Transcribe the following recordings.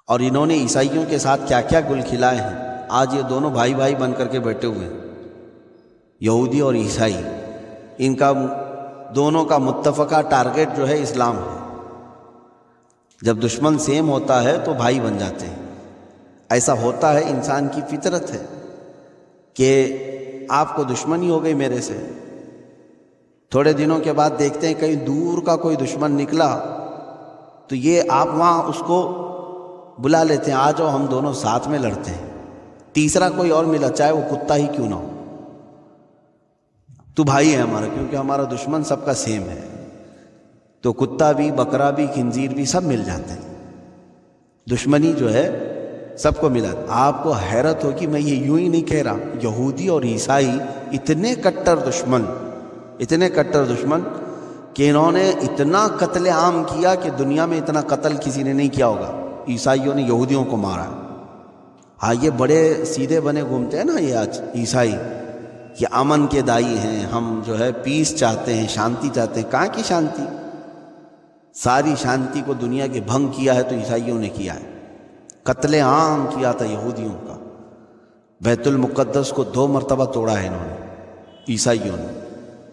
اور انہوں نے عیسائیوں کے ساتھ کیا کیا گل کھلائے ہیں، آج یہ دونوں بھائی بھائی بن کر کے بیٹھے ہوئے ہیں، یہودی اور عیسائی۔ ان کا دونوں کا متفقہ ٹارگٹ جو ہے اسلام ہے۔ جب دشمن سیم ہوتا ہے تو بھائی بن جاتے ہیں۔ ایسا ہوتا ہے، انسان کی فطرت ہے کہ آپ کو دشمنی ہو گئی میرے سے، تھوڑے دنوں کے بعد دیکھتے ہیں کہیں دور کا کوئی دشمن نکلا تو یہ آپ وہاں اس کو بلا لیتے ہیں، آ جاؤ ہم دونوں ساتھ میں لڑتے ہیں۔ تیسرا کوئی اور ملا، چاہے وہ کتا ہی کیوں نہ ہو، تو بھائی ہے ہمارا، کیونکہ ہمارا دشمن سب کا سیم ہے۔ تو کتا بھی، بکرا بھی، خنزیر بھی سب مل جاتے ہیں۔ دشمنی جو ہے سب کو ملا۔ آپ کو حیرت ہوگی، میں یہ یوں ہی نہیں کہہ رہا، یہودی اور عیسائی اتنے کٹر دشمن کہ انہوں نے اتنا قتل عام کیا کہ دنیا میں اتنا قتل کسی نے نہیں کیا ہوگا۔ عیسائیوں نے یہودیوں کو مارا۔ ہاں، یہ بڑے سیدھے بنے گھومتے ہیں نا یہ آج عیسائی، کہ امن کے دائی ہیں، ہم جو ہے پیس چاہتے ہیں، شانتی چاہتے ہیں۔ کہاں کی شانتی؟ ساری شانتی کو دنیا کے بھنگ کیا ہے تو عیسائیوں نے کیا ہے۔ قتل عام کیا تھا یہودیوں کا، بیت المقدس کو 2 مرتبہ توڑا ہے انہوں نے، عیسائیوں نے،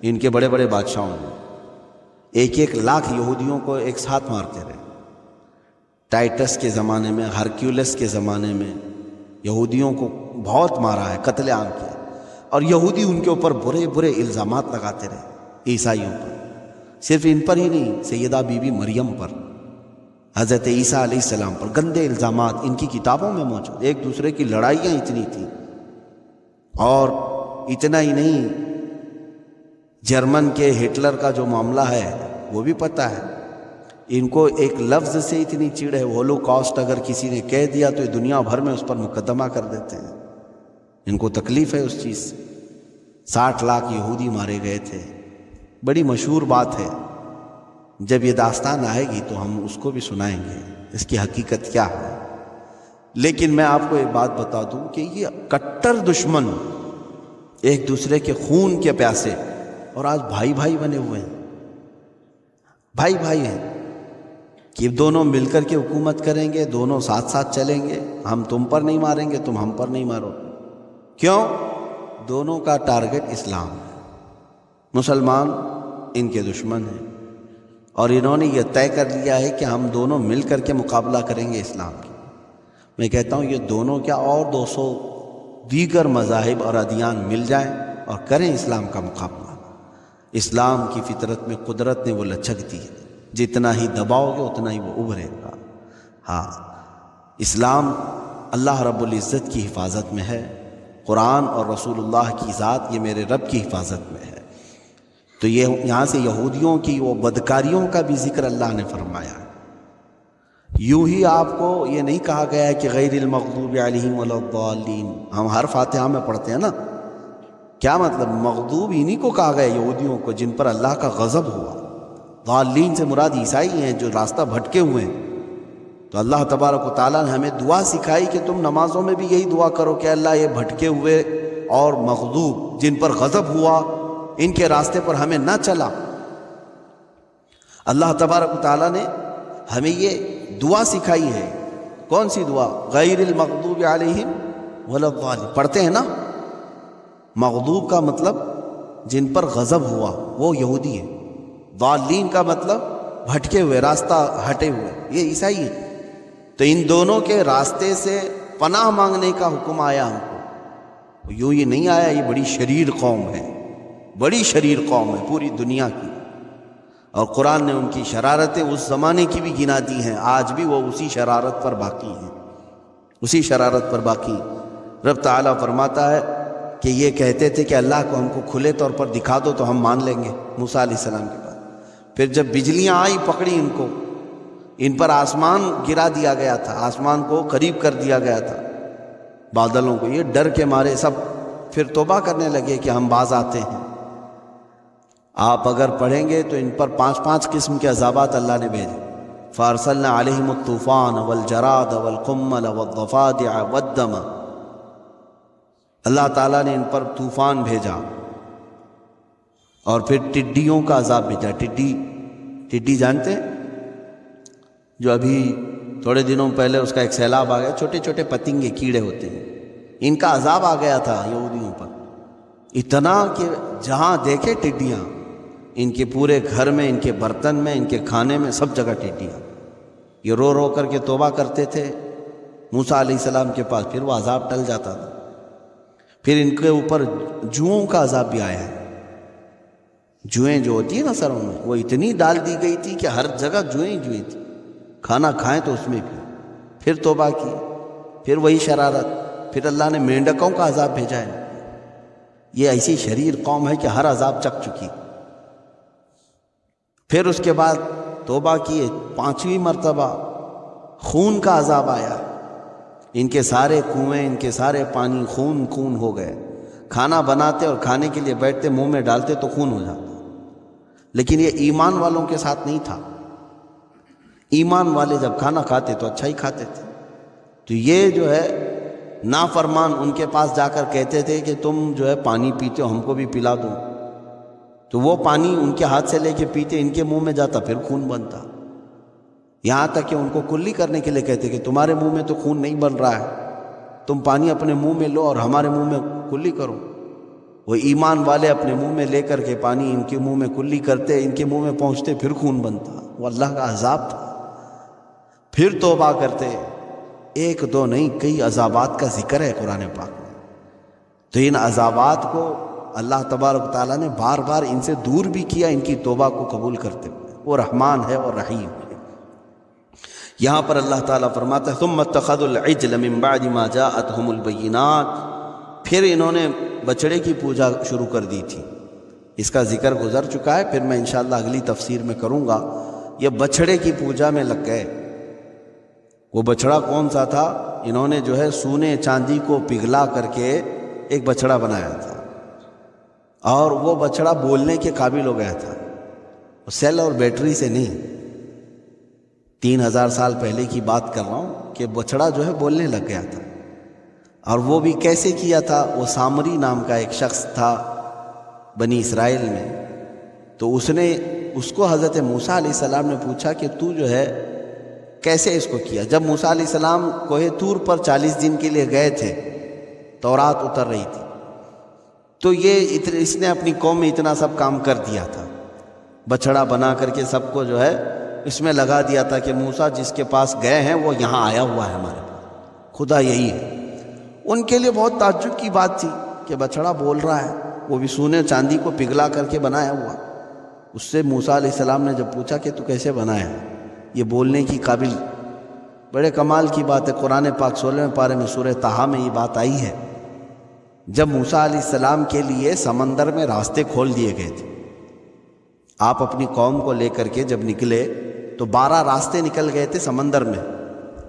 ان کے بڑے بڑے بادشاہوں نے۔ 1 لاکھ یہودیوں کو ایک ساتھ مارتے رہے۔ ٹائٹس کے زمانے میں، ہرکیولس کے زمانے میں یہودیوں کو بہت مارا ہے، قتل عام کیا، اور یہودی ان کے اوپر برے برے الزامات لگاتے رہے عیسائیوں پر۔ صرف ان پر ہی نہیں، سیدہ بی بی مریم پر، حضرت عیسیٰ علیہ السلام پر گندے الزامات ان کی کتابوں میں موجود۔ ایک دوسرے کی لڑائیاں اتنی تھیں، اور اتنا ہی نہیں، جرمن کے ہٹلر کا جو معاملہ ہے وہ بھی پتہ ہے۔ ان کو ایک لفظ سے اتنی چڑ ہے، ہولوکاسٹ اگر کسی نے کہہ دیا تو دنیا بھر میں اس پر مقدمہ کر دیتے ہیں۔ ان کو تکلیف ہے اس چیز سے۔ 60 لاکھ یہودی مارے گئے تھے، بڑی مشہور بات ہے۔ جب یہ داستان آئے گی تو ہم اس کو بھی سنائیں گے، اس کی حقیقت کیا ہے۔ لیکن میں آپ کو ایک بات بتا دوں کہ یہ کٹر دشمن ایک دوسرے کے خون کے پیاسے، اور آج بھائی بھائی بنے ہوئے ہیں، بھائی بھائی ہیں، کہ دونوں مل کر کے حکومت کریں گے، دونوں ساتھ ساتھ چلیں گے، ہم تم پر نہیں ماریں گے، تم ہم پر نہیں مارو۔ کیوں؟ دونوں کا ٹارگٹ اسلام ہے۔ مسلمان ان کے دشمن ہیں، اور انہوں نے یہ طے کر لیا ہے کہ ہم دونوں مل کر کے مقابلہ کریں گے اسلام کی۔ میں کہتا ہوں یہ دونوں کیا، اور 200 دیگر مذاہب اور ادیان مل جائیں اور کریں اسلام کا مقابلہ۔ اسلام کی فطرت میں قدرت نے وہ لچک دی ہے، جتنا ہی دباؤ گے اتنا ہی وہ ابھرے گا۔ ہاں، اسلام اللہ رب العزت کی حفاظت میں ہے، قرآن اور رسول اللہ کی ذات یہ میرے رب کی حفاظت میں ہے۔ تو یہ یہاں سے یہودیوں کی وہ بدکاریوں کا بھی ذکر اللہ نے فرمایا۔ یوں ہی آپ کو یہ نہیں کہا گیا ہے کہ غیر المغضوب علیہم ولا الضالین، ہم ہر فاتحہ میں پڑھتے ہیں نا، کیا مطلب؟ مغضوب انہی کو کہا گیا یہودیوں کو جن پر اللہ کا غضب ہوا۔ ضالین سے مراد عیسائی ہیں جو راستہ بھٹکے ہوئے ہیں۔ تو اللہ تبارک و تعالیٰ نے ہمیں دعا سکھائی کہ تم نمازوں میں بھی یہی دعا کرو کہ اللہ یہ بھٹکے ہوئے اور مغضوب جن پر غضب ہوا ان کے راستے پر ہمیں نہ چلا۔ اللہ تبارک و تعالیٰ نے ہمیں یہ دعا سکھائی ہے۔ کون سی دعا؟ غیر المغضوب علیہم ولا الضالین، پڑھتے ہیں نا۔ مغضوب کا مطلب جن پر غضب ہوا وہ یہودی ہے، ضالین کا مطلب بھٹکے ہوئے، راستہ ہٹے ہوئے، یہ عیسائی ہیں۔ تو ان دونوں کے راستے سے پناہ مانگنے کا حکم آیا ہم کو۔ یوں یہ نہیں آیا، یہ بڑی شریر قوم ہے، بڑی شریر قوم ہے پوری دنیا کی، اور قرآن نے ان کی شرارتیں اس زمانے کی بھی گنا دی ہیں، آج بھی وہ اسی شرارت پر باقی ہیں، اسی شرارت پر باقی ہیں۔ رب تعالیٰ فرماتا ہے کہ یہ کہتے تھے کہ اللہ کو ہم کو کھلے طور پر دکھا دو تو ہم مان لیں گے، موسیٰ علیہ السلام کے بعد۔ پھر جب بجلیاں آئی پکڑی ان کو، ان پر آسمان گرا دیا گیا تھا، آسمان کو قریب کر دیا گیا تھا بادلوں کو، یہ ڈر کے مارے سب پھر توبہ کرنے لگے کہ ہم باز آتے ہیں۔ آپ اگر پڑھیں گے تو ان پر 5 قسم کے عذابات اللہ نے بھیجے۔ فَأَرْسَلْنَا عَلَيْهِمُ الطُّوفَانَ وَالْجَرَادَ وَالْقُمَّلَ وَالضَّفَادِعَ وَالدَّمَ، اللہ تعالیٰ نے ان پر طوفان بھیجا، اور پھر ٹڈیوں کا عذاب بھیجا۔ ٹڈی جانتے ہیں جو ابھی تھوڑے دنوں پہلے اس کا ایک سیلاب آ گیا، چھوٹے چھوٹے پتنگے کیڑے ہوتے ہیں، ان کا عذاب آ گیا تھا یہودیوں پر، اتنا کہ جہاں دیکھے ٹڈیاں، ان کے پورے گھر میں، ان کے برتن میں، ان کے کھانے میں، سب جگہ ٹڈیاں۔ یہ رو رو کر کے توبہ کرتے تھے موسیٰ علیہ السلام کے پاس، پھر وہ عذاب ٹل جاتا تھا۔ پھر ان کے اوپر جوؤں کا عذاب بھی آیا ہے، جوئیں جو ہوتی ہیں نا سروں میں، وہ اتنی ڈال دی گئی تھی کہ ہر جگہ جوئیں جوئیں تھی، کھانا کھائیں تو اس میں بھی۔ پھر توبہ کی، پھر وہی شرارت، پھر اللہ نے مینڈکوں کا عذاب بھیجا ہے۔ یہ ایسی شریر قوم ہے کہ ہر عذاب چکھ چکی۔ پھر اس کے بعد توبہ کیے، 5ویں مرتبہ خون کا عذاب آیا، ان کے سارے کنویں، ان کے سارے پانی خون خون ہو گئے۔ کھانا بناتے اور کھانے کے لیے بیٹھتے، منہ میں ڈالتے تو خون ہو جاتا۔ لیکن یہ ایمان والوں کے ساتھ نہیں تھا، ایمان والے جب کھانا کھاتے تو اچھا ہی کھاتے تھے۔ تو یہ جو ہے نافرمان ان کے پاس جا کر کہتے تھے کہ تم جو ہے پانی پیتے ہو، ہم کو بھی پلا دو، تو وہ پانی ان کے ہاتھ سے لے کے پیتے، ان کے منہ میں جاتا، پھر خون بنتا۔ یہاں تک کہ ان کو کلی کرنے کے لیے کہتے کہ تمہارے منہ میں تو خون نہیں بن رہا ہے، تم پانی اپنے منہ میں لو اور ہمارے منہ میں کلی کرو۔ وہ ایمان والے اپنے منہ میں لے کر کے پانی ان کے منہ میں کلی کرتے، ان کے منہ میں پہنچتے، پھر خون بنتا۔ وہ اللہ کا عذاب تھا۔ پھر توبہ کرتے، ایک دو نہیں کئی عذابات کا ذکر ہے قرآن پاک میں۔ تو ان عذابات کو اللہ تبارک و تعالیٰ نے بار بار ان سے دور بھی کیا، ان کی توبہ کو قبول کرتے ہوئے۔ وہ رحمان ہے اور رحیم ہے۔ یہاں پر اللہ تعالیٰ فرماتا ہے ثم اتخذوا العجل من بعد ما جاءتهم البینات، پھر انہوں نے بچڑے کی پوجا شروع کر دی تھی۔ اس کا ذکر گزر چکا ہے، پھر میں انشاءاللہ اگلی تفسیر میں کروں گا۔ یہ بچڑے کی پوجا میں لگ گئے۔ وہ بچڑا کون سا تھا؟ انہوں نے جو ہے سونے چاندی کو پگھلا کر کے ایک بچڑا بنایا تھا، اور وہ بچڑا بولنے کے قابل ہو گیا تھا، سیل اور بیٹری سے نہیں۔ 3000 سال پہلے کی بات کر رہا ہوں کہ بچڑا جو ہے بولنے لگ گیا تھا۔ اور وہ بھی کیسے کیا تھا؟ وہ سامری نام کا ایک شخص تھا بنی اسرائیل میں، تو اس کو حضرت موسیٰ علیہ السلام نے پوچھا کہ تو جو ہے کیسے اس کو کیا؟ جب موسیٰ علیہ السلام کوہ طور پر 40 دن کے لیے گئے تھے، تورات اتر رہی تھی، تو اس نے اپنی قوم میں اتنا سب کام کر دیا تھا، بچڑا بنا کر کے سب کو جو ہے اس میں لگا دیا تھا کہ موسیٰ جس کے پاس گئے ہیں وہ یہاں آیا ہوا ہے، ہمارے پاس خدا یہی ہے۔ ان کے لیے بہت تعجب کی بات تھی کہ بچڑا بول رہا ہے، وہ بھی سونے چاندی کو پگھلا کر کے بنایا ہوا۔ اس سے موسیٰ علیہ السلام نے جب پوچھا کہ تو کیسے بنایا ہے، یہ بولنے کی قابل، بڑے کمال کی بات ہے۔ قرآن پاک 16ویں پارے میں سورہ طٰہٰ میں یہ بات آئی ہے، جب موسیٰ علیہ السلام کے لیے سمندر میں راستے کھول دیے گئے تھے۔ آپ اپنی قوم کو لے کر کے جب نکلے تو 12 راستے نکل گئے تھے سمندر میں،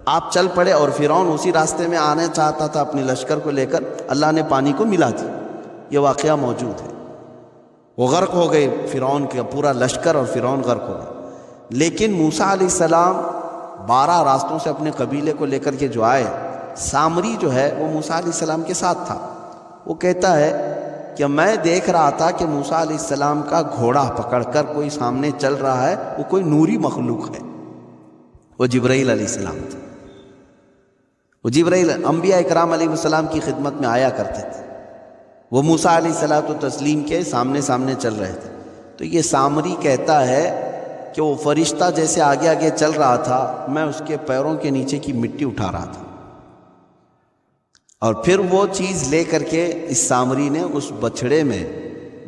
آپ چل پڑے، اور فرعون اسی راستے میں آنا چاہتا تھا اپنے لشکر کو لے کر، اللہ نے پانی کو ملا دیا۔ یہ واقعہ موجود ہے۔ وہ غرق ہو گئے، فرعون کا پورا لشکر اور فرعون غرق ہو گئے۔ لیکن موسیٰ علیہ السلام 12 راستوں سے اپنے قبیلے کو لے کر کے جو آئے، سامری جو ہے وہ موسیٰ علیہ السلام کے ساتھ تھا۔ وہ کہتا ہے کہ میں دیکھ رہا تھا کہ موسیٰ علیہ السلام کا گھوڑا پکڑ کر کوئی سامنے چل رہا ہے، وہ کوئی نوری مخلوق ہے، وہ جبرائیل علیہ السلام تھا۔ وہ جبرائیل انبیاء اکرام علیہ السلام کی خدمت میں آیا کرتے تھے، وہ موسیٰ علیہ الصلوۃ والتسلیم کے سامنے سامنے چل رہے تھے۔ تو یہ سامری کہتا ہے کہ وہ فرشتہ جیسے آگے آگے چل رہا تھا، میں اس کے پیروں کے نیچے کی مٹی اٹھا رہا تھا، اور پھر وہ چیز لے کر کے اس سامری نے اس بچھڑے میں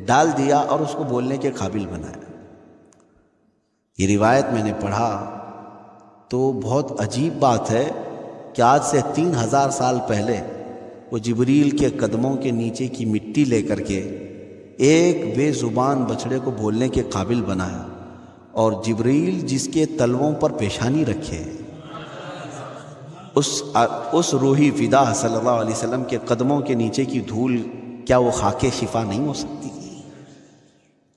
ڈال دیا اور اس کو بولنے کے قابل بنایا۔ یہ روایت میں نے پڑھا تو بہت عجیب بات ہے کہ آج سے 3000 سال پہلے وہ جبریل کے قدموں کے نیچے کی مٹی لے کر کے ایک بے زبان بچڑے کو بولنے کے قابل بنایا، اور جبریل جس کے تلووں پر پیشانی رکھے، اس روحی فدا صلی اللہ علیہ وسلم کے قدموں کے نیچے کی دھول، کیا وہ خاک شفا نہیں ہو سکتی؟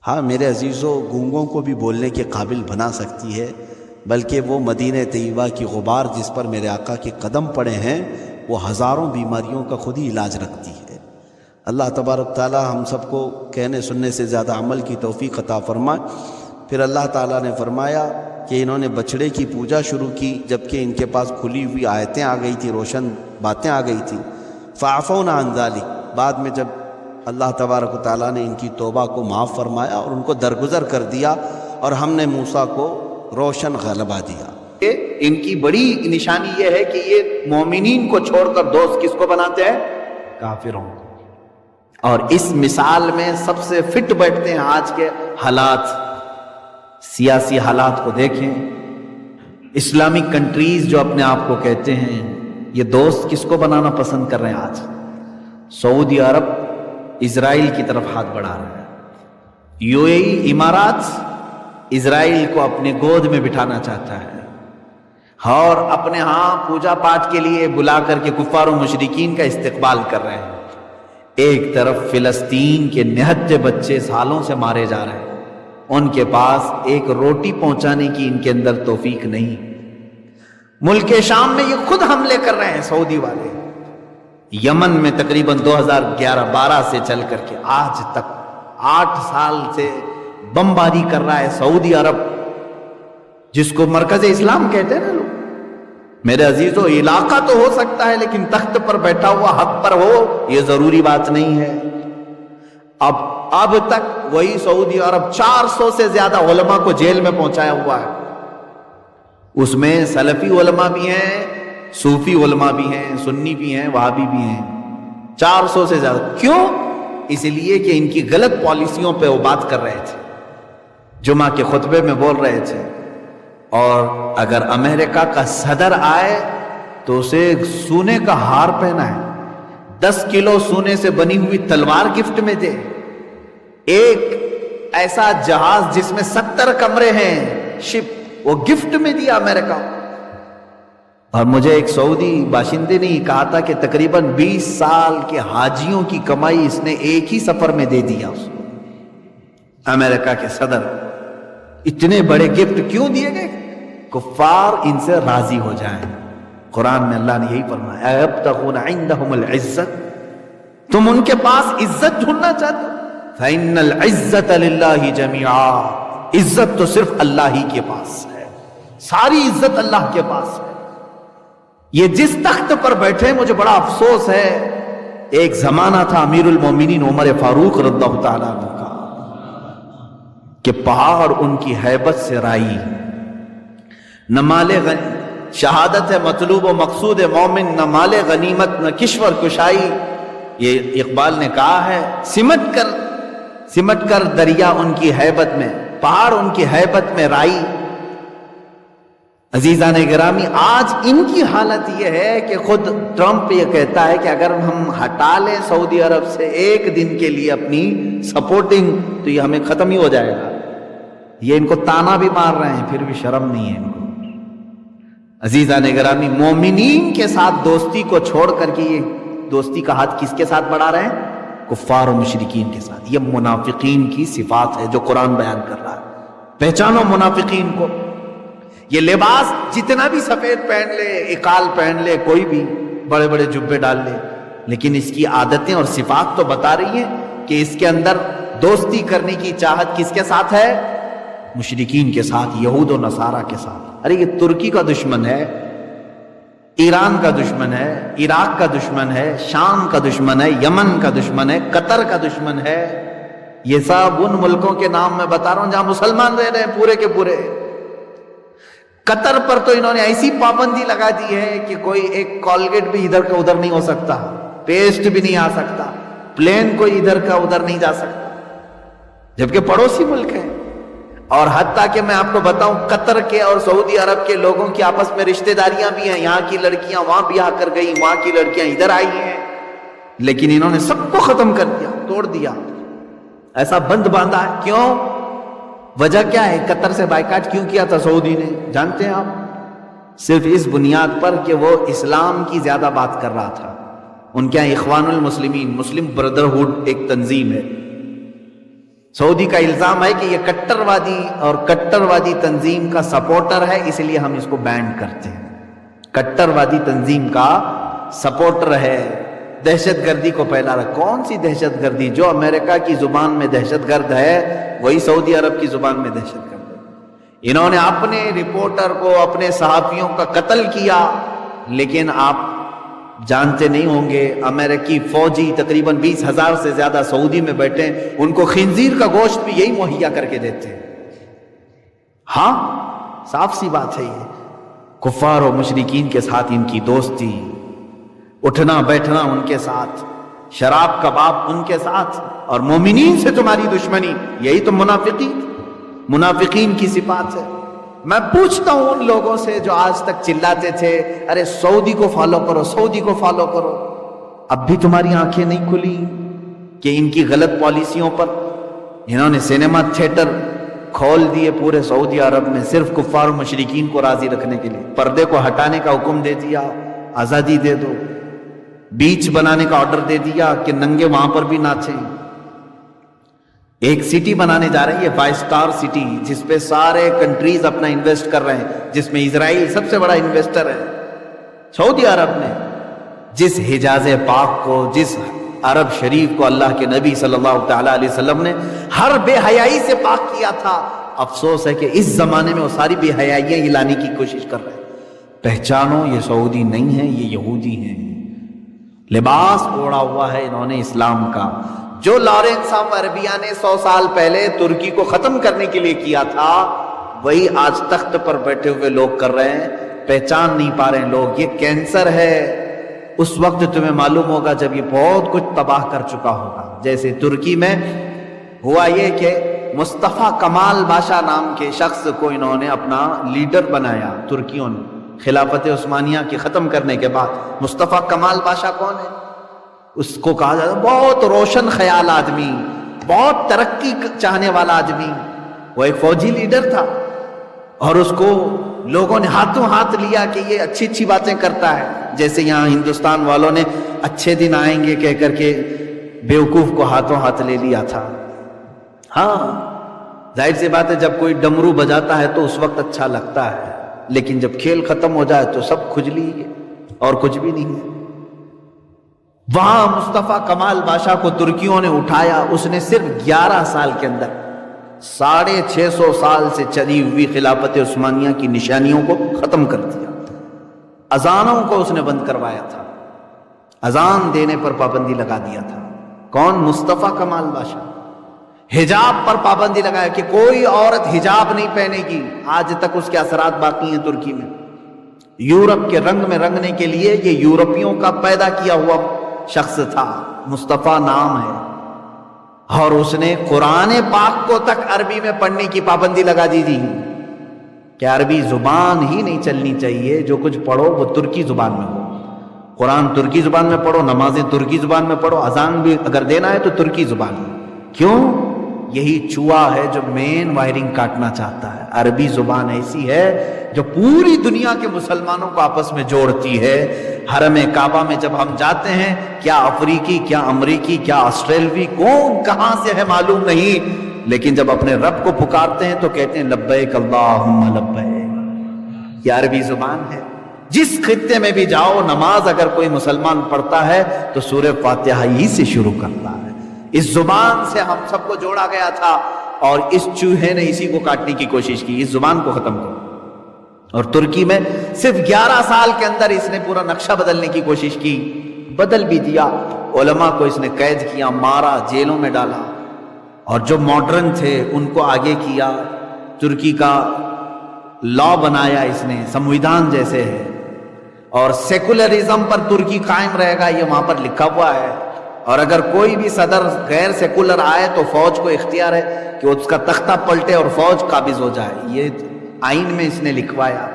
ہاں میرے عزیزوں، گونگوں کو بھی بولنے کے قابل بنا سکتی ہے، بلکہ وہ مدینہ طیبہ کی غبار جس پر میرے آقا کے قدم پڑے ہیں، وہ ہزاروں بیماریوں کا خود ہی علاج رکھتی ہے۔ اللہ تبارک تعالی ہم سب کو کہنے سننے سے زیادہ عمل کی توفیق عطا فرمائے۔ پھر اللہ تعالیٰ نے فرمایا کہ انہوں نے بچڑے کی پوجا شروع کی جبکہ ان کے پاس کھلی ہوئی آیتیں آ گئی تھیں، روشن باتیں آ گئی تھیں. فعفونا عن ذلک، بعد میں جب اللہ تبارک و تعالیٰ نے ان کی توبہ کو معاف فرمایا اور ان کو درگزر کر دیا اور ہم نے موسیٰ کو روشن غلبہ دیا. ان کی بڑی نشانی یہ ہے کہ یہ مومنین کو چھوڑ کر دوست کس کو بناتے ہیں؟ کافروں کو. اور اس مثال میں سب سے فٹ بیٹھتے ہیں آج کے حالات. سیاسی حالات کو دیکھیں، اسلامک کنٹریز جو اپنے آپ کو کہتے ہیں، یہ دوست کس کو بنانا پسند کر رہے ہیں آج؟ سعودی عرب اسرائیل کی طرف ہاتھ بڑھا رہے ہیں. یو اے ای امارات اسرائیل کو اپنے گود میں بٹھانا چاہتا ہے اور اپنے ہاں پوجا پاٹ کے لیے بلا کر کے کفار و مشرکین کا استقبال کر رہے ہیں. ایک طرف فلسطین کے نہتے بچے سالوں سے مارے جا رہے ہیں، ان کے پاس ایک روٹی پہنچانے کی ان کے اندر توفیق نہیں. ملک شام میں یہ خود حملے کر رہے ہیں سعودی والے. یمن میں تقریباً 2011-12 سے چل کر کے آج تک 8 سال سے بمباری کر رہا ہے سعودی عرب، جس کو مرکز اسلام کہتے ہیں نا لوگ. میرے عزیزو، علاقہ تو ہو سکتا ہے لیکن تخت پر بیٹھا ہوا حق پر ہو یہ ضروری بات نہیں ہے. اب تک وہی سعودی عرب 400 سے زیادہ علماء کو جیل میں پہنچایا ہوا ہے. اس میں سلفی علماء بھی ہیں، صوفی علماء بھی ہیں، سنی بھی ہیں، وہابی بھی ہیں. 400 سے زیادہ. کیوں؟ اس لیے کہ ان کی غلط پالیسیوں پہ وہ بات کر رہے تھے، جمعہ کے خطبے میں بول رہے تھے. اور اگر امریکہ کا صدر آئے تو اسے سونے کا ہار پہنا ہے، 10 کلو سونے سے بنی ہوئی تلوار گفٹ میں دے، ایک ایسا جہاز جس میں 70 کمرے ہیں شپ، وہ گفٹ میں دیا امریکہ. اور مجھے ایک سعودی باشندے نے کہا تھا کہ تقریباً 20 سال کے حاجیوں کی کمائی اس نے ایک ہی سفر میں دے دیا اس کو. امریکہ کے صدر اتنے بڑے گفٹ کیوں دیے گئے؟ کفار ان سے راضی ہو جائیں. قرآن میں اللہ نے یہی فرمایا، ایبتغون عندہم العزت، تم ان کے پاس عزت ڈھونڈنا چاہتے ہو؟ فإن العزت للہ جمیعا، عزت تو صرف اللہ ہی کے پاس ہے، ساری عزت اللہ کے پاس ہے. یہ جس تخت پر بیٹھے، مجھے بڑا افسوس ہے، ایک زمانہ تھا امیر المومنین عمر فاروق رضی اللہ تعالیٰ عنہ کا، کہ پہاڑ ان کی ہیبت سے رائی. نہ مال شہادت ہے مطلوب و مقصود مومن، نہ مال غنیمت نہ کشور کشائی. یہ اقبال نے کہا ہے، سمٹ کر دریا ان کی ہیبت میں، پہاڑ ان کی ہیبت میں رائی. عزیزان گرامی، آج ان کی حالت یہ ہے کہ خود ٹرمپ یہ کہتا ہے کہ اگر ہم ہٹا لیں سعودی عرب سے ایک دن کے لیے اپنی سپورٹنگ تو یہ ہمیں ختم ہی ہو جائے گا. یہ ان کو تانا بھی مار رہے ہیں، پھر بھی شرم نہیں ہے ان کو. عزیزان گرامی، مومنین کے ساتھ دوستی کو چھوڑ کر کے یہ دوستی کا ہاتھ کس کے ساتھ بڑھا رہے ہیں؟ کفار و مشرکین کے ساتھ. یہ منافقین کی صفات ہے جو قرآن بیان کر رہا ہے. پہچانو منافقین کو. یہ لباس جتنا بھی سفید پہن لے، اقال پہن لے، کوئی بھی بڑے بڑے جبے ڈال لے، لیکن اس کی عادتیں اور صفات تو بتا رہی ہیں کہ اس کے اندر دوستی کرنے کی چاہت کس کے ساتھ ہے؟ مشرکین کے ساتھ، یہود و نصارہ کے ساتھ. ارے یہ ترکی کا دشمن ہے، ایران کا دشمن ہے، عراق کا دشمن ہے، شام کا دشمن ہے، یمن کا دشمن ہے، قطر کا دشمن ہے. یہ سب ان ملکوں کے نام میں بتا رہا ہوں جہاں مسلمان رہ رہے ہیں پورے کے پورے. قطر پر تو انہوں نے ایسی پابندی لگا دی ہے کہ کوئی ایک کولگیٹ بھی ادھر کا ادھر نہیں ہو سکتا، پیسٹ بھی نہیں آ سکتا، پلین کوئی ادھر کا ادھر نہیں جا سکتا، جبکہ پڑوسی ملک ہے. اور حتیٰ کہ میں آپ کو بتاؤں، قطر کے اور سعودی عرب کے لوگوں کی آپس میں رشتہ داریاں بھی ہیں. یہاں کی لڑکیاں وہاں بیاہ کر گئی، وہاں کی لڑکیاں ادھر آئی ہیں، لیکن انہوں نے سب کو ختم کر دیا، توڑ دیا، ایسا بند باندھا ہے. کیوں؟ وجہ کیا ہے؟ قطر سے بائیکاٹ کیوں کیا تھا سعودی نے؟ جانتے ہیں آپ؟ صرف اس بنیاد پر کہ وہ اسلام کی زیادہ بات کر رہا تھا. ان کے یہاں اخوان المسلمین، مسلم بردرہوڈ ایک تنظیم ہے. سعودی کا الزام ہے کہ یہ کٹر وادی تنظیم کا سپورٹر ہے، اس لیے ہم اس کو بین کرتے ہیں. کٹر وادی تنظیم کا سپورٹر ہے، دہشت گردی کو پھیلا رہا. کون سی دہشت گردی؟ جو امریکہ کی زبان میں دہشت گرد ہے وہی سعودی عرب کی زبان میں دہشت گرد ہے. انہوں نے اپنے رپورٹر کو، اپنے صحافیوں کا قتل کیا، لیکن آپ جانتے نہیں ہوں گے امریکی فوجی تقریباً 20,000 سے زیادہ سعودی میں بیٹھے، ان کو خنزیر کا گوشت بھی یہی مہیا کر کے دیتے ہیں۔ ہاں صاف سی بات ہے، یہ کفار و مشرکین کے ساتھ ان کی دوستی، اٹھنا بیٹھنا ان کے ساتھ، شراب کباب ان کے ساتھ، اور مومنین سے تمہاری دشمنی، یہی تو منافقین کی صفات ہے۔ میں پوچھتا ہوں ان لوگوں سے جو آج تک چلاتے تھے ارے سعودی کو فالو کرو، سعودی کو فالو کرو، اب بھی تمہاری آنکھیں نہیں کھلی کہ ان کی غلط پالیسیوں پر؟ انہوں نے سینما تھیٹر کھول دیے پورے سعودی عرب میں صرف کفار و مشرکین کو راضی رکھنے کے لیے، پردے کو ہٹانے کا حکم دے دیا، آزادی دے دو، بیچ بنانے کا آرڈر دے دیا کہ ننگے وہاں پر بھی ناچیں۔ ایک سٹی بنانے جا رہی ہے 5 اسٹار سٹی، جس پہ سارے کنٹریز اپنا انویسٹ کر رہے ہیں، جس میں اسرائیل سب سے بڑا انویسٹر ہے۔ سعودی عرب نے جس حجاز پاک کو، جس عرب شریف کو اللہ کے نبی صلی اللہ تعالی علیہ وسلم نے ہر بے حیائی سے پاک کیا تھا، افسوس ہے کہ اس زمانے میں وہ ساری بے حیائیاں لانے کی کوشش کر رہے ہیں۔ پہچانو یہ سعودی نہیں ہیں، یہ یہودی ہیں، لباس اوڑا ہوا ہے انہوں نے اسلام کا۔ جو لارنس آف عربیہ نے 100 سال پہلے ترکی کو ختم کرنے کے لیے کیا تھا، وہی آج تخت پر بیٹھے ہوئے لوگ کر رہے ہیں۔ پہچان نہیں پا رہے ہیں لوگ، یہ کینسر ہے۔ اس وقت تمہیں معلوم ہوگا جب یہ بہت کچھ تباہ کر چکا ہوگا۔ جیسے ترکی میں ہوا یہ کہ مصطفیٰ کمال باشا نام کے شخص کو انہوں نے اپنا لیڈر بنایا، ترکیوں نے خلافت عثمانیہ کے ختم کرنے کے بعد۔ مصطفیٰ کمال باشا کون ہے؟ اس کو کہا جاتا ہے بہت روشن خیال آدمی، بہت ترقی چاہنے والا آدمی۔ وہ ایک فوجی لیڈر تھا، اور اس کو لوگوں نے ہاتھوں ہاتھ لیا کہ یہ اچھی اچھی باتیں کرتا ہے، جیسے یہاں ہندوستان والوں نے اچھے دن آئیں گے کہہ کر کے بیوقوف کو ہاتھوں ہاتھ لے لیا تھا۔ ہاں ظاہر سی بات ہے، جب کوئی ڈمرو بجاتا ہے تو اس وقت اچھا لگتا ہے، لیکن جب کھیل ختم ہو جائے تو سب کھجلی ہے اور کچھ بھی نہیں ہے۔ وہاں مصطفیٰ کمال باشا کو ترکیوں نے اٹھایا، اس نے صرف 11 سال کے اندر 650 سال سے چلی ہوئی خلافت عثمانیہ کی نشانیوں کو ختم کر دیا۔ اذانوں کو اس نے بند کروایا تھا، اذان دینے پر پابندی لگا دیا تھا۔ کون؟ مصطفیٰ کمال باشا۔ حجاب پر پابندی لگایا کہ کوئی عورت حجاب نہیں پہنے گی، آج تک اس کے اثرات باقی ہیں ترکی میں۔ یورپ کے رنگ میں رنگنے کے لیے یہ یورپیوں کا پیدا کیا ہوا شخص تھا، مصطفیٰ نام ہے، اور اس نے قرآن پاک کو تک عربی میں پڑھنے کی پابندی لگا دی تھی کہ عربی زبان ہی نہیں چلنی چاہیے، جو کچھ پڑھو وہ ترکی زبان میں ہو، قرآن ترکی زبان میں پڑھو، نمازیں ترکی زبان میں پڑھو، اذان بھی اگر دینا ہے تو ترکی زبان میں۔ کیوں؟ یہی چوہا ہے جو مین وائرنگ کاٹنا چاہتا ہے۔ عربی زبان ایسی ہے جو پوری دنیا کے مسلمانوں کو آپس میں جوڑتی ہے۔ حرم کعبہ میں جب ہم جاتے ہیں، کیا افریقی، کیا امریکی، کیا آسٹریلوی، کون کہاں سے ہے معلوم نہیں، لیکن جب اپنے رب کو پکارتے ہیں تو کہتے ہیں لبیک اللہم لبیک۔ یہ عربی زبان ہے۔ جس خطے میں بھی جاؤ، نماز اگر کوئی مسلمان پڑھتا ہے تو سورہ فاتحہ ہی سے شروع کرتا ہے۔ اس زبان سے ہم سب کو جوڑا گیا تھا، اور اس چوہے نے اسی کو کاٹنے کی کوشش کی، اس زبان کو ختم کرو۔ اور ترکی میں صرف 11 سال کے اندر اس نے پورا نقشہ بدلنے کی کوشش کی، بدل بھی دیا۔ علماء کو اس نے قید کیا، مارا، جیلوں میں ڈالا، اور جو ماڈرن تھے ان کو آگے کیا۔ ترکی کا لا بنایا اس نے، سمویدھان جیسے ہے، اور سیکولرزم پر ترکی قائم رہے گا، یہ وہاں پر لکھا ہوا ہے۔ اور اگر کوئی بھی صدر غیر سیکولر آئے تو فوج کو اختیار ہے کہ اس کا تختہ پلٹے اور فوج قابض ہو جائے، یہ آئین میں اس نے لکھوایا۔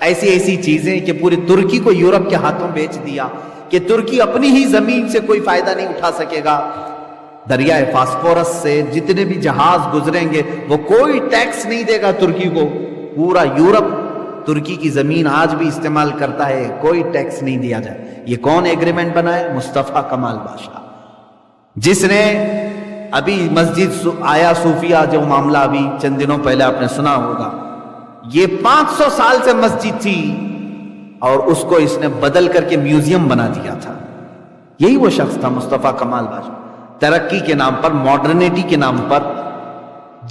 ایسی ایسی چیزیں کہ پوری ترکی کو یورپ کے ہاتھوں بیچ دیا کہ ترکی اپنی ہی زمین سے کوئی فائدہ نہیں اٹھا سکے گا۔ دریائے فاسفورس سے جتنے بھی جہاز گزریں گے وہ کوئی ٹیکس نہیں دے گا ترکی کو۔ پورا یورپ ترکی کی زمین آج بھی استعمال کرتا ہے، کوئی ٹیکس نہیں دیا جائے۔ یہ کون ایگریمنٹ بنا ہے؟ مصطفیٰ کمال باشا، جس نے ابھی مسجد آیا صوفیہ جو معاملہ ابھی چند دنوں پہلے آپ نے سنا ہوگا، یہ 500 سال سے مسجد تھی اور اس کو اس نے بدل کر کے میوزیم بنا دیا تھا۔ یہی وہ شخص تھا مصطفیٰ کمال باشا۔ ترقی کے نام پر، ماڈرنیٹی کے نام پر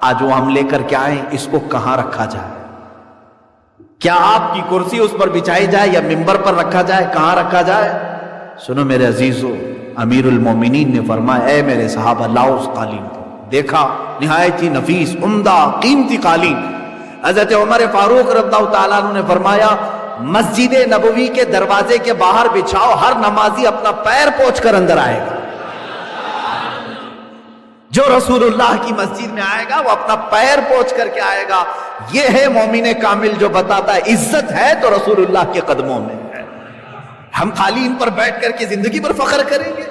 آج وہ ہم لے کر کے آئیں، اس کو کہاں رکھا جائے؟ کیا آپ کی کرسی اس پر بچھائی جائے یا منبر پر رکھا جائے؟ کہاں رکھا جائے؟ سنو میرے عزیزو، امیر المومنین نے فرمایا اے میرے صحابہ لاؤ اس قالین کو۔ دیکھا نہایت ہی نفیس، عمدہ، قیمتی قالین۔ حضرت عمر فاروق رضی اللہ تعالیٰ عنہ نے فرمایا مسجد نبوی کے دروازے کے باہر بچھاؤ، ہر نمازی اپنا پیر پوچھ کر اندر آئے گا۔ جو رسول اللہ کی مسجد میں آئے گا وہ اپنا پیر پوچھ کر کے آئے گا۔ یہ ہے مومن کامل جو بتاتا ہے عزت ہے تو رسول اللہ کے قدموں میں ہے۔ ہم قالین پر بیٹھ کر کے زندگی پر فخر کریں گے؟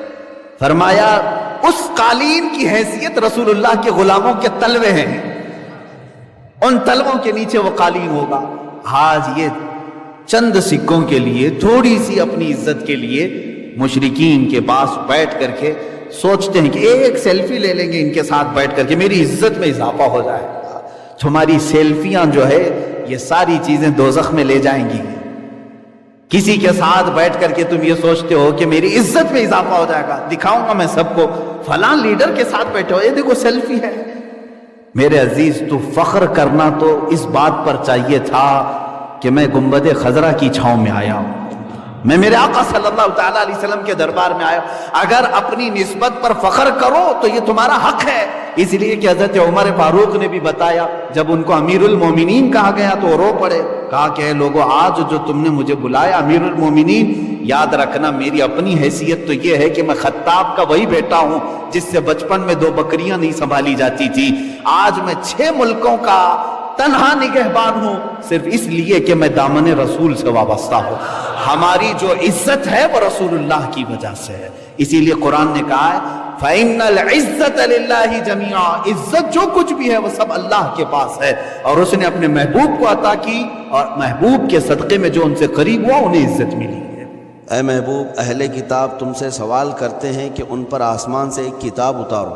فرمایا اس قالین کی حیثیت رسول اللہ کے غلاموں کے تلوے ہیں، ان تلووں کے نیچے وہ قالین ہوگا۔ آج یہ چند سکوں کے لیے، تھوڑی سی اپنی عزت کے لیے مشرکین کے پاس بیٹھ کر کے سوچتے ہیں کہ ایک سیلفی لے لیں گے ان کے ساتھ بیٹھ کر کے، میری عزت میں اضافہ ہو جائے گا۔ تمہاری سیلفیاں جو ہے یہ ساری چیزیں دوزخ میں لے جائیں گی۔ کسی کے ساتھ بیٹھ کر کے تم یہ سوچتے ہو کہ میری عزت میں اضافہ ہو جائے گا، دکھاؤں گا میں سب کو فلاں لیڈر کے ساتھ بیٹھے ہو، یہ دیکھو سیلفی ہے۔ میرے عزیز تو فخر کرنا تو اس بات پر چاہیے تھا کہ میں گنبد خضرا کی چھاؤں میں آیا ہوں، میں میرے آقا صلی اللہ تعالیٰ علیہ وسلم کے دربار میں آیا۔ اگر اپنی نسبت پر فخر کرو تو یہ تمہارا حق ہے، اس لیے کہ حضرت عمر فاروق نے بھی بتایا، جب ان کو امیر المومنین کہا گیا تو وہ رو پڑے، کہا کہ اے لوگو آج جو تم نے مجھے بلایا امیر المومنین، یاد رکھنا میری اپنی حیثیت تو یہ ہے کہ میں خطاب کا وہی بیٹا ہوں جس سے بچپن میں 2 بکریاں نہیں سنبھالی جاتی تھی، آج میں 6 ملکوں کا تنہا نگہبان ہوں، صرف اس لیے کہ میں دامن رسول سے وابستہ ہوں۔ ہماری جو عزت ہے وہ رسول اللہ کی وجہ سے ہے، اسی لیے قرآن نے کہا ہے فَإِنَّ الْعِزَّةَ لِلَّهِ جَمِيعًا، عزت جو کچھ بھی ہے وہ سب اللہ کے پاس ہے، اور اس نے اپنے محبوب کو عطا کی، اور محبوب کے صدقے میں جو ان سے قریب ہوا انہیں عزت ملی ہے۔ اے محبوب، اہل کتاب تم سے سوال کرتے ہیں کہ ان پر آسمان سے ایک کتاب اتارو،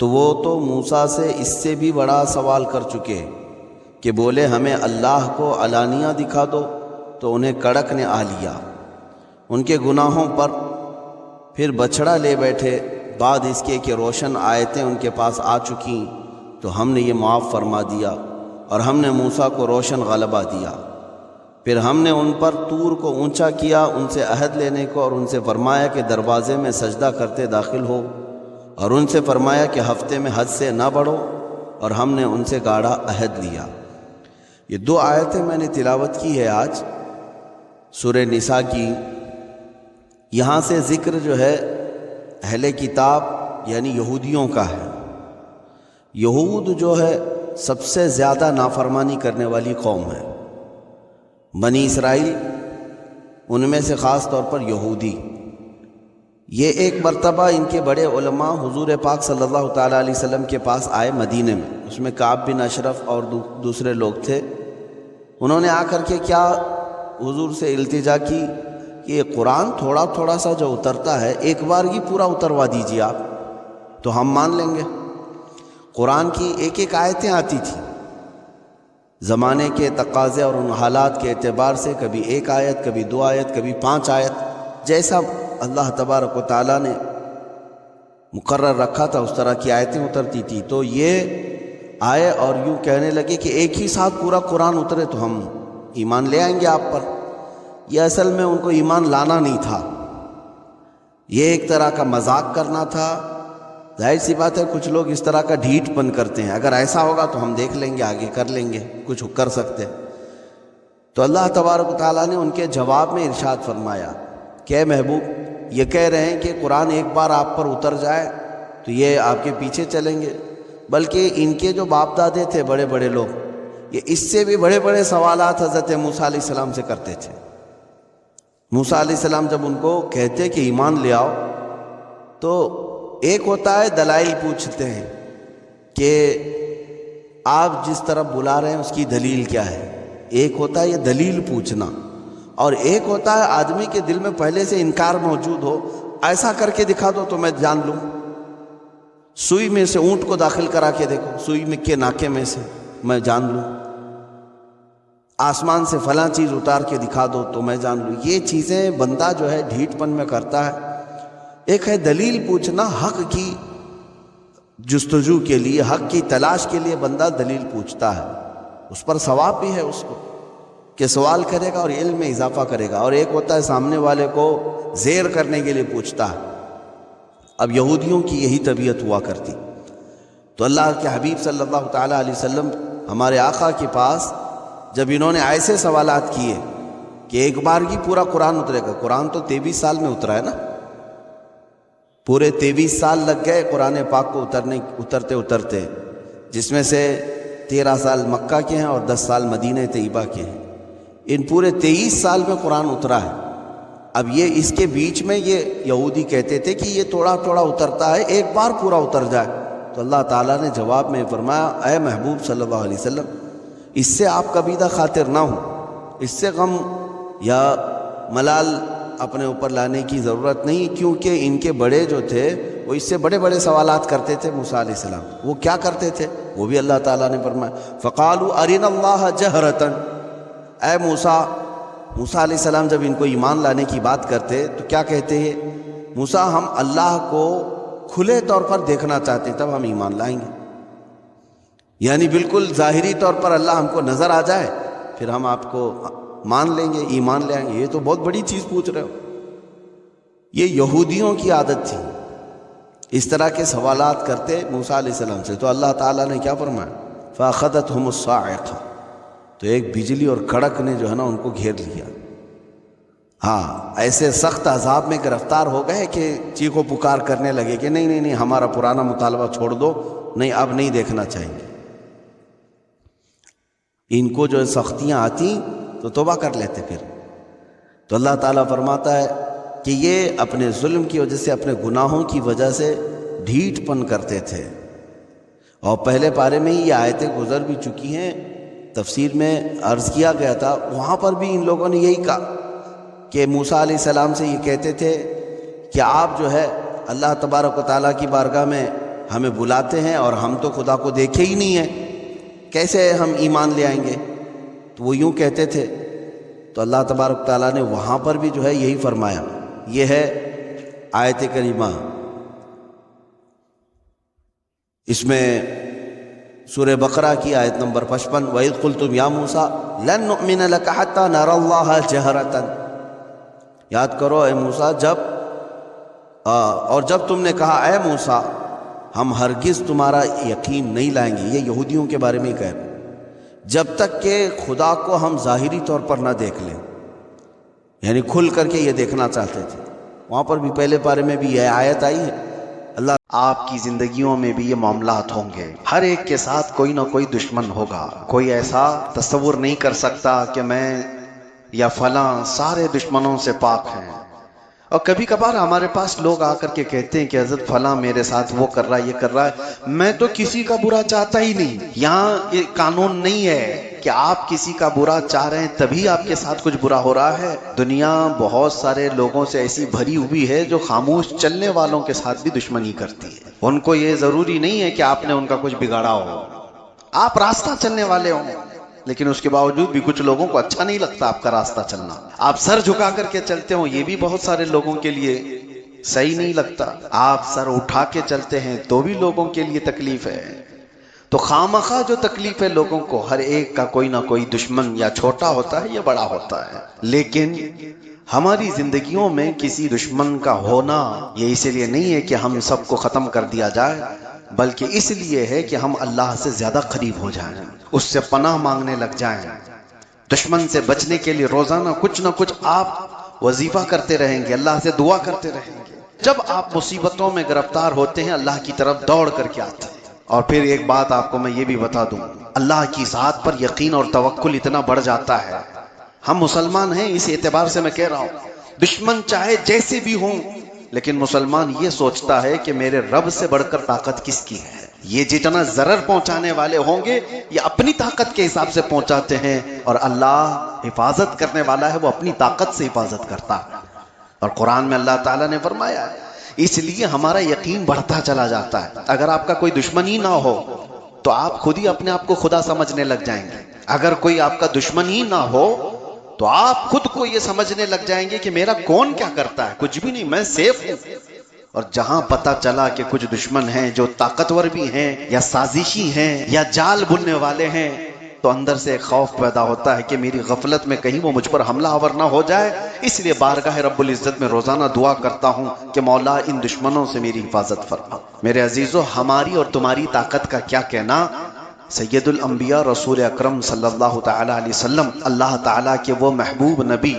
تو وہ تو موسیٰ سے اس سے بھی بڑا سوال کر چکے کہ بولے ہمیں اللہ کو علانیہ دکھا دو، تو انہیں کڑک نے آ لیا، ان کے گناہوں پر پھر بچڑا لے بیٹھے، بعد اس کے کہ روشن آیتیں ان کے پاس آ چکیں تو ہم نے یہ معاف فرما دیا، اور ہم نے موسیٰ کو روشن غلبہ دیا۔ پھر ہم نے ان پر طور کو اونچا کیا ان سے عہد لینے کو، اور ان سے فرمایا کہ دروازے میں سجدہ کرتے داخل ہو، اور ان سے فرمایا کہ ہفتے میں حد سے نہ بڑھو، اور ہم نے ان سے گاڑا عہد لیا۔ یہ 2 آیتیں میں نے تلاوت کی ہے آج سورہ نساء کی۔ یہاں سے ذکر جو ہے اہل کتاب یعنی یہودیوں کا ہے۔ یہود جو ہے سب سے زیادہ نافرمانی کرنے والی قوم ہے، بنی اسرائیل ان میں سے خاص طور پر یہودی۔ یہ ایک مرتبہ ان کے بڑے علماء حضور پاک صلی اللہ تعالیٰ علیہ وسلم کے پاس آئے مدینے میں، اس میں کعب بن اشرف اور دوسرے لوگ تھے۔ انہوں نے آ کر کے کیا حضور سے التجا کی کہ یہ قرآن تھوڑا تھوڑا سا جو اترتا ہے ایک بار یہ پورا اتروا دیجیے آپ تو ہم مان لیں گے۔ قرآن کی ایک آیتیں آتی تھیں، زمانے کے تقاضے اور ان حالات کے اعتبار سے کبھی 1 آیت، کبھی 2 آیت، کبھی 5 آیت، جیسا اللہ تبارک و تعالیٰ نے مقرر رکھا تھا اس طرح کی آیتیں اترتی تھی۔ تو یہ آئے اور یوں کہنے لگے کہ ایک ہی ساتھ پورا قرآن اترے تو ہم ایمان لے آئیں گے آپ پر۔ یہ اصل میں ان کو ایمان لانا نہیں تھا، یہ ایک طرح کا مذاق کرنا تھا۔ ظاہر سی بات ہے کچھ لوگ اس طرح کا ڈھیٹ پن کرتے ہیں، اگر ایسا ہوگا تو ہم دیکھ لیں گے، آگے کر لیں گے، کچھ کر سکتے۔ تو اللہ تبارک و تعالیٰ نے ان کے جواب میں ارشاد فرمایا کہ اے محبوب، یہ کہہ رہے ہیں کہ قرآن ایک بار آپ پر اتر جائے تو یہ آپ کے پیچھے چلیں گے، بلکہ ان کے جو باپ دادے تھے بڑے بڑے لوگ، یہ اس سے بھی بڑے بڑے سوالات حضرت موسیٰ علیہ السلام سے کرتے تھے۔ موسیٰ علیہ السلام جب ان کو کہتے کہ ایمان لے آؤ تو ایک ہوتا ہے دلائل پوچھتے ہیں کہ آپ جس طرف بلا رہے ہیں اس کی دلیل کیا ہے، ایک ہوتا ہے یہ دلیل پوچھنا، اور ایک ہوتا ہے آدمی کے دل میں پہلے سے انکار موجود ہو، ایسا کر کے دکھا دو تو میں جان لوں، سوئی میں سے اونٹ کو داخل کرا کے دیکھو، سوئی میں کے ناکے میں سے میں جان لوں، آسمان سے فلاں چیز اتار کے دکھا دو تو میں جان لوں۔ یہ چیزیں بندہ جو ہے ڈھیٹ پن میں کرتا ہے۔ ایک ہے دلیل پوچھنا حق کی، جستجو کے لیے، حق کی تلاش کے لیے بندہ دلیل پوچھتا ہے، اس پر ثواب بھی ہے اس کو کہ سوال کرے گا اور علم میں اضافہ کرے گا، اور ایک ہوتا ہے سامنے والے کو زیر کرنے کے لیے پوچھتا ہے۔ اب یہودیوں کی یہی طبیعت ہوا کرتی، تو اللہ کے حبیب صلی اللہ تعالیٰ علیہ وسلم ہمارے آقا کے پاس جب انہوں نے ایسے سوالات کیے کہ ایک بار کی پورا قرآن اترے گا، قرآن تو 23 سال میں اترا ہے نا، پورے 23 سال لگ گئے قرآن پاک کو اترتے اترتے، جس میں سے 13 سال مکہ کے ہیں اور 10 سال مدینہ طیبہ کے ہیں۔ ان پورے 23 سال میں قرآن اترا ہے۔ اب یہ اس کے بیچ میں یہ یہودی کہتے تھے کہ یہ تھوڑا تھوڑا اترتا ہے، ایک بار پورا اتر جائے، تو اللہ تعالیٰ نے جواب میں فرمایا، اے محبوب صلی اللہ علیہ وسلم، اس سے آپ کبیدہ خاطر نہ ہوں، اس سے غم یا ملال اپنے اوپر لانے کی ضرورت نہیں، کیونکہ ان کے بڑے جو تھے وہ اس سے بڑے بڑے سوالات کرتے تھے موسیٰ علیہ السلام۔ وہ کیا کرتے تھے وہ بھی اللہ تعالیٰ نے فرمایا، فَقَالُوا أَرِنَا اللَّهَ جَهْرَةً، اے موسیٰ علیہ السلام جب ان کو ایمان لانے کی بات کرتے تو کیا کہتے ہیں، موسیٰ ہم اللہ کو کھلے طور پر دیکھنا چاہتے ہیں تب ہم ایمان لائیں گے، یعنی بالکل ظاہری طور پر اللہ ہم کو نظر آ جائے پھر ہم آپ کو مان لیں گے، ایمان لے آئیں گے۔ یہ تو بہت بڑی چیز پوچھ رہے ہو۔ یہ یہودیوں کی عادت تھی، اس طرح کے سوالات کرتے موسیٰ علیہ السلام سے، تو اللہ تعالیٰ نے کیا فرمایا، فَأَخَذَتْهُمُ الصَّاعِقَةُ، تو ایک بجلی اور کڑک نے جو ہے نا ان کو گھیر لیا۔ ہاں، ایسے سخت عذاب میں گرفتار ہو گئے کہ چیخ و پکار کرنے لگے کہ نہیں نہیں نہیں، ہمارا پرانا مطالبہ چھوڑ دو، نہیں اب نہیں دیکھنا چاہیں گے۔ ان کو جو سختیاں آتی تو توبہ کر لیتے پھر۔ تو اللہ تعالیٰ فرماتا ہے کہ یہ اپنے ظلم کی وجہ سے، اپنے گناہوں کی وجہ سے ڈھیٹ پن کرتے تھے، اور پہلے پارے میں ہی یہ آیتیں گزر بھی چکی ہیں، تفسیر میں عرض کیا گیا تھا، وہاں پر بھی ان لوگوں نے یہی کہا کہ موسیٰ علیہ السلام سے یہ کہتے تھے کہ آپ جو ہے اللہ تبارک و تعالیٰ کی بارگاہ میں ہمیں بلاتے ہیں اور ہم تو خدا کو دیکھے ہی نہیں ہیں، کیسے ہم ایمان لے آئیں گے؟ تو وہ یوں کہتے تھے۔ تو اللہ تبارک تعالیٰ نے وہاں پر بھی جو ہے یہی فرمایا۔ یہ ہے آیت کریمہ، اس میں سورہ بقرہ کی آیت نمبر 55، وَإِذْ قُلْتُمْ يَا مُوسَىٰ لَن نُؤْمِنَ لَكَ حَتَّىٰ نَرَى اللَّهَ جَهْرَةً، یاد کرو اے موسیٰ جب تم نے کہا اے موسیٰ ہم ہرگز تمہارا یقین نہیں لائیں گے، یہ یہودیوں کے بارے میں ہی کہہ رہے، جب تک کہ خدا کو ہم ظاہری طور پر نہ دیکھ لیں، یعنی کھل کر کے یہ دیکھنا چاہتے تھے۔ وہاں پر بھی پہلے پارے میں بھی یہ آیت آئی ہے۔ اللہ آپ کی زندگیوں میں بھی یہ معاملات ہوں گے، ہر ایک کے ساتھ کوئی نہ کوئی دشمن ہوگا، کوئی ایسا تصور نہیں کر سکتا کہ میں یا فلاں سارے دشمنوں سے پاک ہیں۔ اور کبھی کبھار ہمارے پاس لوگ آ کر کے کہتے ہیں کہ حضرت فلاں میرے ساتھ وہ کر رہا ہے، یہ کر رہا ہے، میں تو کسی کا برا چاہتا ہی نہیں۔ یہاں یہ قانون نہیں ہے کہ آپ کسی کا برا چاہ رہے ہیں تبھی آپ کے ساتھ کچھ برا ہو رہا ہے۔ دنیا بہت سارے لوگوں سے ایسی بھری ہوئی ہے جو خاموش چلنے والوں کے ساتھ بھی دشمنی کرتی ہے۔ ان کو یہ ضروری نہیں ہے کہ آپ نے ان کا کچھ بگاڑا ہو، آپ راستہ چلنے والے ہوں، لیکن اس کے باوجود بھی کچھ لوگوں کو اچھا نہیں لگتا آپ کا راستہ چلنا۔ آپ سر جھکا کر کے چلتے ہوں، یہ بھی بہت سارے لوگوں کے لیے صحیح نہیں لگتا۔ آپ سر اٹھا کے چلتے ہیں تو بھی لوگوں کے لیے تکلیف ہے۔ تو خامخواہ جو تکلیف ہے لوگوں کو، ہر ایک کا کوئی نہ کوئی دشمن یا چھوٹا ہوتا ہے یا بڑا ہوتا ہے، لیکن ہماری زندگیوں میں کسی دشمن کا ہونا یہ اس لیے نہیں ہے کہ ہم سب کو ختم کر دیا جائے، بلکہ اس لیے ہے کہ ہم اللہ سے زیادہ قریب ہو جائیں، اس سے پناہ مانگنے لگ جائیں۔ دشمن سے بچنے کے لیے روزانہ کچھ نہ کچھ آپ وظیفہ کرتے رہیں گے، اللہ سے دعا کرتے رہیں گے۔ جب آپ مصیبتوں میں گرفتار ہوتے ہیں اللہ کی طرف دوڑ کر کے آتے ہیں۔ اور پھر ایک بات آپ کو میں یہ بھی بتا دوں، اللہ کی ذات پر یقین اور توکل اتنا بڑھ جاتا ہے۔ ہم مسلمان ہیں، اس اعتبار سے میں کہہ رہا ہوں، دشمن چاہے جیسے بھی ہوں، لیکن مسلمان یہ سوچتا ہے کہ میرے رب سے بڑھ کر طاقت کس کی ہے۔ یہ جتنا ضرر پہنچانے والے ہوں گے یہ اپنی طاقت کے حساب سے پہنچاتے ہیں، اور اللہ حفاظت کرنے والا ہے، وہ اپنی طاقت سے حفاظت کرتا ہے۔ اور قرآن میں اللہ تعالیٰ نے فرمایا ہے، اس لیے ہمارا یقین بڑھتا چلا جاتا ہے۔ اگر آپ کا کوئی دشمن ہی نہ ہو تو آپ خود ہی اپنے آپ کو خدا سمجھنے لگ جائیں گے۔ اگر کوئی آپ کا دشمن ہی نہ ہو تو آپ خود کو یہ سمجھنے لگ جائیں گے کہ میرا کون کیا کرتا ہے، کچھ بھی نہیں، میں سیف ہوں۔ اور جہاں پتہ چلا کہ کچھ دشمن ہیں جو طاقتور بھی ہیں یا سازشی ہیں یا جال بننے والے ہیں، تو اندر سے ایک خوف پیدا ہوتا ہے کہ میری غفلت میں کہیں وہ مجھ پر حملہ آور نہ ہو جائے۔ اس لیے بارگاہ رب العزت میں روزانہ دعا کرتا ہوں کہ مولا ان دشمنوں سے میری حفاظت فرما۔ میرے عزیزو، ہماری اور تمہاری طاقت کا کیا کہنا؟ سید الانبیاء رسول اکرم صلی اللہ تعالی علیہ وسلم، اللہ تعالیٰ کے وہ محبوب نبی،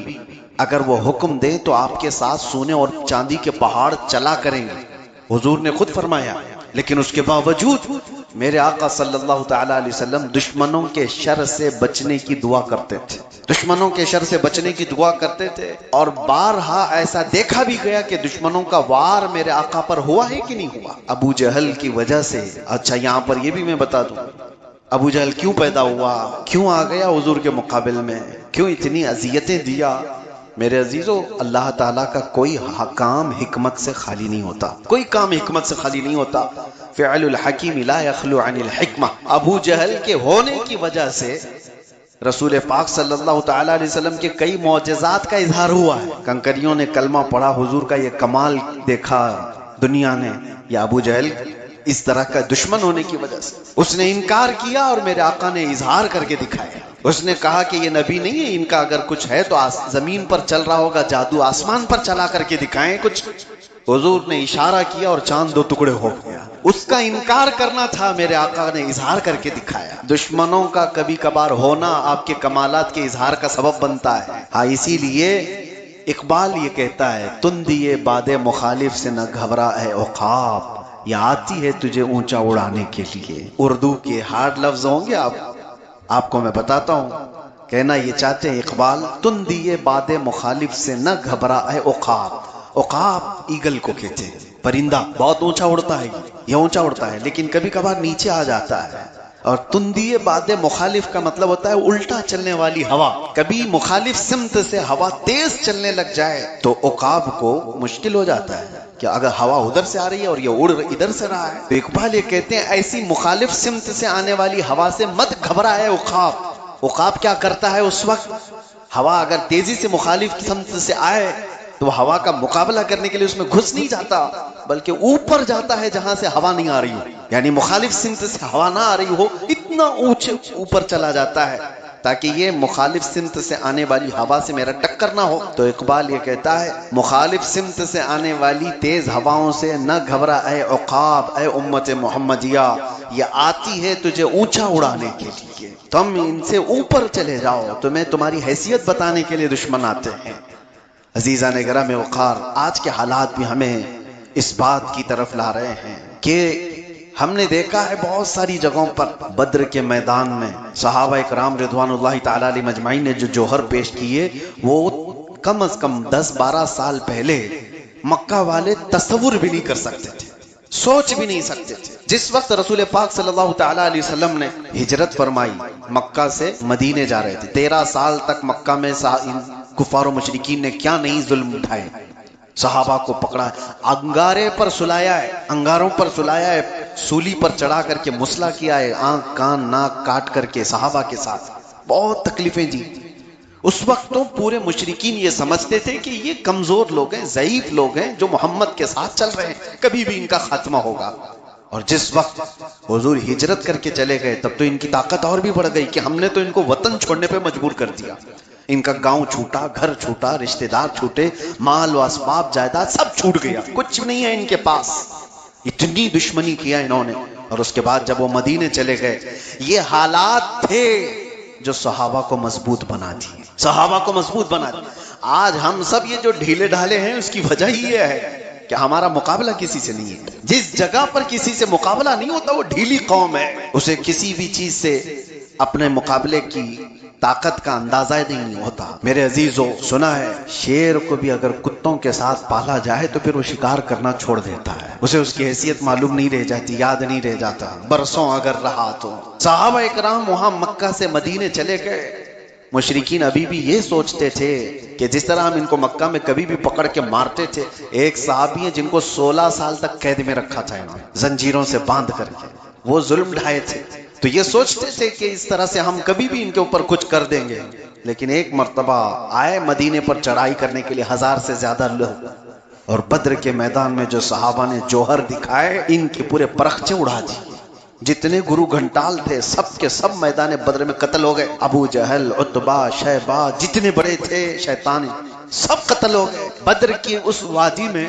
اگر وہ حکم دیں تو آپ کے ساتھ سونے اور چاندی کے پہاڑ چلا کریں گے، حضور نے خود فرمایا۔ لیکن اس کے باوجود میرے آقا صلی اللہ تعالی علیہ وسلم دشمنوں کے شر سے بچنے کی دعا کرتے تھے، دشمنوں کے شر سے بچنے کی دعا کرتے تھے۔ اور بارہا ایسا دیکھا بھی گیا کہ دشمنوں کا وار میرے آقا پر ہوا ہے کہ نہیں ہوا؟ ابو جہل کی وجہ سے، اچھا یہاں پر یہ بھی میں بتا دوں، ابو جہل کیوں پیدا ہوا، کیوں آ گیا حضور کے مقابل میں، کیوں اتنی اذیتیں دیا؟ میرے عزیزو، اللہ تعالیٰ کا کوئی کام حکمت سے خالی نہیں ہوتا، کوئی کام حکمت سے خالی نہیں ہوتا۔ فعل الحکیم لا یخلو عن الحکمہ۔ ابو جہل کے ہونے کی وجہ سے رسول پاک صلی اللہ تعالی علیہ وسلم کے کئی معجزات کا اظہار ہوا ہے۔ کنکریوں نے کلمہ پڑھا، حضور کا یہ کمال دیکھا دنیا نے۔ یا ابو جہل اس طرح کا دشمن ہونے کی وجہ سے اس نے انکار کیا اور میرے آقا نے اظہار کر کے دکھایا۔ اس نے کہا کہ یہ نبی نہیں ہے، ان کا اگر کچھ ہے تو زمین پر چل رہا ہوگا، جادو آسمان پر چلا کر کے دکھائیں کچھ۔ حضور نے اشارہ کیا اور چاند دو ٹکڑے ہو گیا۔ اس کا انکار کرنا تھا، میرے آقا نے اظہار کر کے دکھایا۔ دشمنوں کا کبھی کبھار ہونا آپ کے کمالات کے اظہار کا سبب بنتا ہے۔ ہاں، اسی لیے اقبال یہ کہتا ہے، تندیے باد مخالف سے نہ گھبرا اے عقاب، یہ آتی ہے تجھے اونچا اڑانے کے لیے۔ اردو کے ہارڈ لفظ ہوں گے، آپ کو میں بتاتا ہوں۔ کہنا یہ چاہتے ہیں اقبال، تندیے باد مخالف سے نہ گھبرا اے عقاب۔ عقاب ایگل کو کہتے ہیں، پرندہ بہت اونچا اڑتا ہے، یہ اونچا اڑتا ہے لیکن کبھی کبھار نیچے آ جاتا ہے۔ اور تندیے باد مخالف کا مطلب ہوتا ہے الٹا چلنے والی ہوا۔ کبھی مخالف سمت سے ہوا تیز چلنے لگ جائے تو عقاب کو مشکل ہو جاتا ہے کہ اگر ہوا ادھر سے آ رہی ہے اور یہ اڑ ادھر سے رہا ہے، تو اقبال یہ کہتے ہیں ایسی مخالف سمت سے آنے والی ہوا سے مت گھبرائے عقاب۔ عقاب کیا کرتا ہے اس وقت؟ ہوا اگر تیزی سے مخالف سمت سے آئے تو وہ ہوا کا مقابلہ کرنے کے لیے اس میں گھس نہیں جاتا، بلکہ اوپر جاتا ہے جہاں سے ہوا نہیں آ رہی ہو، یعنی مخالف سمت سے ہوا نہ آ رہی ہو، اتنا اونچے اوپر چلا جاتا ہے تاکہ یہ مخالف سمت سے آنے والی ہوا سے میرا ٹکر نہ ہو۔ تو اقبال یہ کہتا ہے، مخالف سمت سے آنے والی تیز ہواؤں سے نہ گھبرا اے عقاب، اے امت محمدیہ، یہ آتی ہے تجھے اونچا اڑانے کے لیے، تم ان سے اوپر چلے جاؤ، تمہیں تمہاری حیثیت بتانے کے لیے دشمن آتے ہیں۔ عزیزان گرام وقار، آج کے حالات بھی ہمیں اس بات کی طرف لا رہے ہیں کہ ہم نے دیکھا ہے بہت ساری جگہوں پر، بدر کے میدان میں صحابہ اکرام رضوان اللہ تعالی علیہ مجمعین نے جو جوہر پیش کیے، وہ کم از کم 10-12 سال پہلے مکہ والے تصور بھی نہیں کر سکتے تھے، سوچ بھی نہیں سکتے تھے۔ جس وقت رسول پاک صلی اللہ تعالی علیہ وسلم نے ہجرت فرمائی، مکہ سے مدینے جا رہے تھے، 13 سال تک مکہ میں کفار و مشرکین نے کیا نہیں ظلم اٹھائے، صحابہ کو پکڑا، انگارے پر سلایا ہے، انگاروں پر سلایا ہے، سولی پر چڑھا کر کے مسئلہ کیا ہے، آنکھ کان ناک کاٹ کر کے صحابہ کے ساتھ بہت تکلیفیں دی۔ اس وقت تو پورے مشرکین یہ سمجھتے تھے کہ یہ کمزور لوگ ہیں، ضعیف لوگ ہیں جو محمد کے ساتھ چل رہے ہیں، کبھی بھی ان کا خاتمہ ہوگا۔ اور جس وقت حضور ہجرت کر کے چلے گئے تب تو ان کی طاقت اور بھی بڑھ گئی کہ ہم نے تو ان کو وطن چھوڑنے پہ مجبور کر دیا، ان کا گاؤں چھوٹا، گھر چھوٹا، رشتہ دار چھوٹے، مال و اسباب جائیداد سب چھوٹ گیا، کچھ نہیں ہے ان کے پاس۔ اتنی دشمنی کیا انہوں نے۔ اور اس کے بعد جب وہ مدینے چلے گئے، یہ حالات تھے جو صحابہ کو مضبوط بنا دیے، صحابہ کو مضبوط بنا دیے۔ آج ہم سب یہ جو ڈھیلے ڈھالے ہیں، اس کی وجہ یہ ہے کہ ہمارا مقابلہ کسی سے نہیں ہے۔ جس جگہ پر کسی سے مقابلہ نہیں ہوتا وہ ڈھیلی قوم ہے، اسے کسی بھی چیز سے اپنے مقابلے کی طاقت کا اندازہ نہیں ہوتا۔ میرے عزیزو، سنا ہے شیر کو بھی اگر کتوں کے ساتھ پالا جائے تو پھر وہ شکار کرنا چھوڑ دیتا ہے، اسے اس کی حیثیت معلوم نہیں رہ جاتی، یاد نہیں رہ جاتا، برسوں اگر رہا تو۔ صحابہ اکرام وہاں مکہ سے مدینے چلے گئے، مشرکین ابھی بھی یہ سوچتے تھے کہ جس طرح ہم ان کو مکہ میں کبھی بھی پکڑ کے مارتے تھے، ایک صحابی ہیں جن کو 16 سال تک قید میں رکھا تھا انہوں نے، زنجیروں سے باندھ کر کے، وہ ظلم ڈھائے تھے، تو یہ سوچتے تھے کہ اس طرح سے ہم کبھی بھی ان کے اوپر کچھ کر دیں گے۔ لیکن ایک مرتبہ آئے مدینے پر چڑھائی کرنے کے لیے 1000 سے زیادہ لوگ، اور بدر کے میدان میں جو صحابہ نے جوہر دکھائے ان کے پورے پرخچے اڑا دی. جتنے گرو گھنٹال تھے سب کے سب میدان بدر میں قتل ہو گئے. ابو جہل، عتبہ، شیبہ، جتنے بڑے تھے شیطان سب قتل ہو گئے. بدر کی اس وادی میں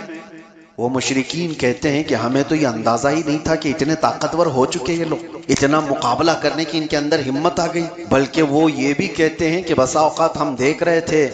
وہ مشرکین کہتے ہیں کہ ہمیں تو یہ اندازہ ہی نہیں تھا کہ اتنے طاقتور ہو چکے یہ لوگ، اتنا مقابلہ کرنے کی ان کے اندر ہمت آ گئی. بلکہ وہ یہ بھی کہتے ہیں کہ بسا اوقات ہم دیکھ رہے تھے